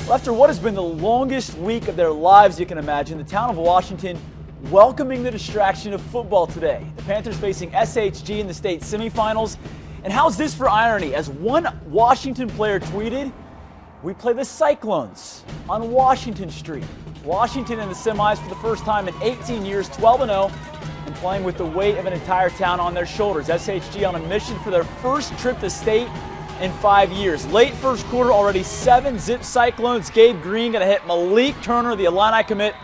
Well, after what has been the longest week of their lives you can imagine, the town of Washington welcoming the distraction of football today. The Panthers facing SHG in the state semifinals. And how's this for irony? As one Washington player tweeted, "We play the Cyclones on Washington Street." Washington in the semis for the first time in 18 years, 12-0, and playing with the weight of an entire town on their shoulders. SHG on a mission for their first trip to state in 5 years. Late first quarter, already 7-zip Cyclones. Gabe Green going to hit Malik Turner, the Illini commit,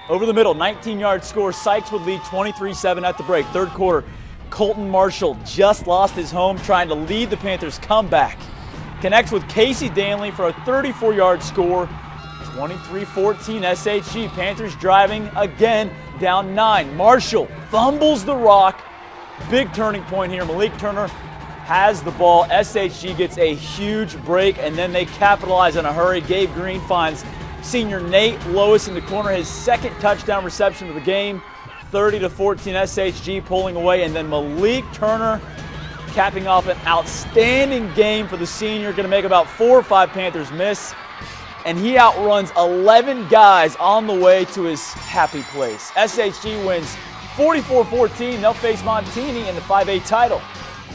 over the middle. 19-yard score. Sykes would lead 23-7 at the break. Third quarter, Colton Marshall just lost his home trying to lead the Panthers' comeback. Connects with Casey Danley for a 34-yard score. 23-14 SHG. Panthers driving again, down 9. Marshall fumbles the rock. Big turning point here. Malik Turner has the ball. SHG gets a huge break, and then they capitalize in a hurry. Gabe Green finds senior Nate Lois in the corner, his second touchdown reception of the game. 30-14 SHG pulling away, and then Malik Turner capping off an outstanding game for the senior. Going to make about 4 or 5 Panthers miss, and he outruns 11 guys on the way to his happy place. SHG wins 44-14. They'll face Montini in the 5A title.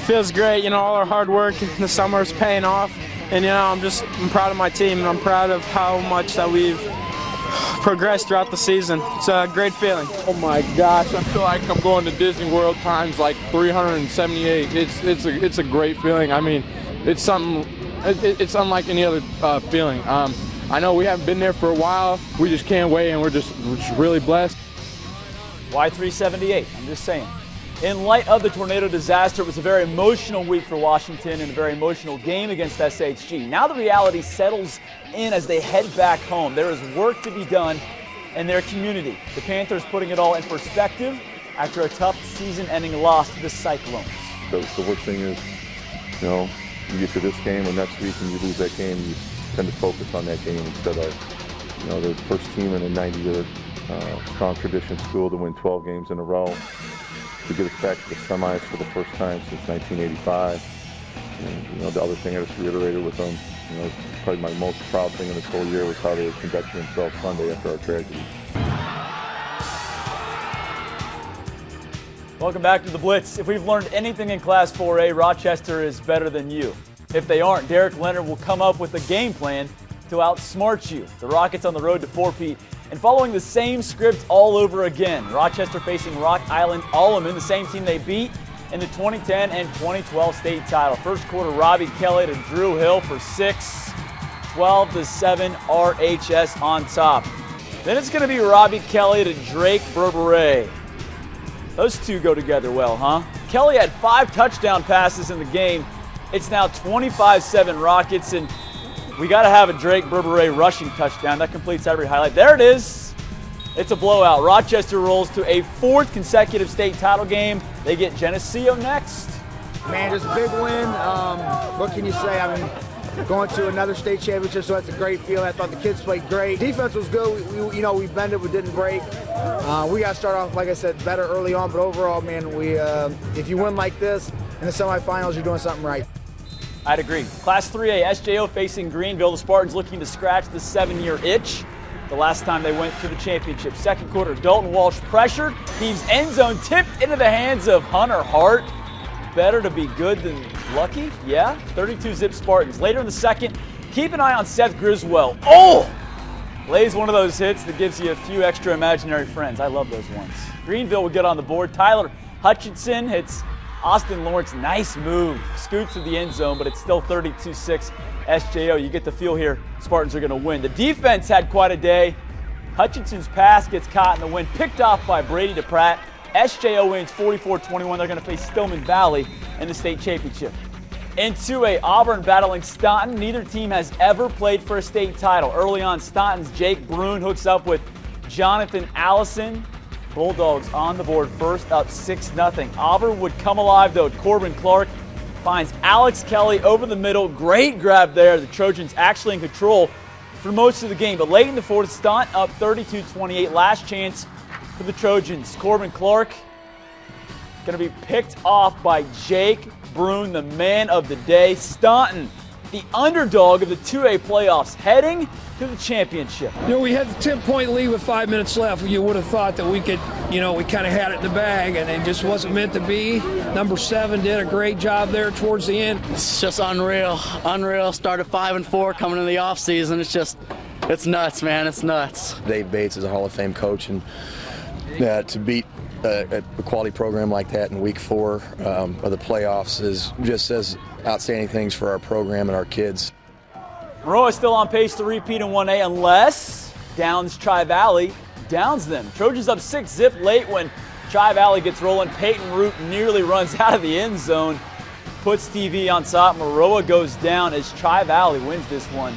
Feels great, all our hard work in the summer is paying off, and I'm proud of my team, and I'm proud of how much that we've progressed throughout the season. It's a great feeling. Oh my gosh, I feel like I'm going to Disney World times like 378. It's a great feeling. I mean, it's something. It's unlike any other feeling. I know we haven't been there for a while. We just can't wait, and we're just really blessed. Why 378? I'm just saying. In light of the tornado disaster, it was a very emotional week for Washington and a very emotional game against SHG. Now the reality settles in as they head back home. There is work to be done in their community. The Panthers putting it all in perspective after a tough season-ending loss to the Cyclones. The worst thing is, you get to this game or next week and you lose that game, you tend to focus on that game instead of, the first team in a 90-year strong tradition school to win 12 games in a row, to get us back to the semis for the first time since 1985. And, the other thing I just reiterated with them, probably my most proud thing in this whole year was how they were conducting themselves Sunday after our tragedy. Welcome back to the Blitz. If we've learned anything in Class 4A, Rochester is better than you. If they aren't, Derek Leonard will come up with a game plan to outsmart you. The Rockets on the road to 4P and following the same script all over again. Rochester facing Rock Island ALLEMAN, the same team they beat in the 2010 and 2012 state title. First quarter, Robbie Kelly to Drew Hill for 6, 12-7 RHS on top. Then it's going to be Robbie Kelly to Drake Berberet. Those two go together well, huh? Kelly had 5 touchdown passes in the game. It's now 25-7 Rockets, and we got to have a Drake Berberet rushing touchdown. That completes every highlight. There it is. It's a blowout. Rochester rolls to a 4th consecutive state title game. They get Geneseo next. Man, just a big win. What can you say? I mean, going to another state championship, so that's a great feeling. I thought the kids played great. Defense was good. We bended, we didn't break. We got to start off, like I said, better early on. But overall, man, if you win like this in the semifinals, you're doing something right. I'd agree. Class 3A, SJO facing Greenville. The Spartans looking to scratch the 7-year itch the last time they went to the championship. Second quarter, Dalton Walsh pressured. Heaves end zone, tipped into the hands of Hunter Hart. Better to be good than lucky? Yeah, 32-zip Spartans. Later in the second, keep an eye on Seth Griswold. Oh! Lays one of those hits that gives you a few extra imaginary friends. I love those ones. Greenville will get on the board. Tyler Hutchinson hits Austin Lawrence. Nice move. Scoots to the end zone, but it's still 32-6 SJO. You get the feel here. Spartans are going to win. The defense had quite a day. Hutchinson's pass gets caught in the wind, picked off by Brady DePratt. SJO wins 44-21. They're going to face Stillman Valley in the state championship. In 2A, Auburn battling Staunton. Neither team has ever played for a state title. Early on, Staunton's Jake Brune hooks up with Jonathan Allison. Bulldogs on the board first, up 6-0. Auburn would come alive, though. Corbin Clark finds Alex Kelly over the middle. Great grab there. The Trojans actually in control for most of the game. But late in the fourth, Staunton up 32-28. Last chance for the Trojans. Corbin Clark going to be picked off by Jake Brune, the man of the day. Staunton the underdog of the 2A playoffs, heading to the championship. You know, we had the 10-point lead with 5 minutes left. You would have thought that we could, you know, we kind of had it in the bag, and it just wasn't meant to be. Number 7 did a great job there towards the end. It's just unreal. Unreal. Started 5-4 coming into the offseason. It's nuts, man. It's nuts. Dave Bates is a Hall of Fame coach, and to beat a quality program like that in week 4 of the playoffs just says outstanding things for our program and our kids. MAROA is still on pace to repeat in 1A unless Downs Tri-Valley downs them. Trojans up 6-zip late when Tri-Valley gets rolling. Peyton Root nearly runs out of the end zone. Puts TV on top. MAROA goes down as Tri-Valley wins this one.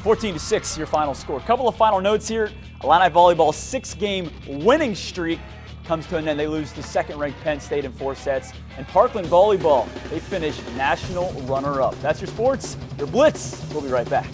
14-6 your final score. Couple of final notes here. Illini volleyball's 6-game winning streak comes to an end. They lose to second-ranked Penn State in 4 sets. And Parkland volleyball, they finish national runner-up. That's your sports, your Blitz. We'll be right back.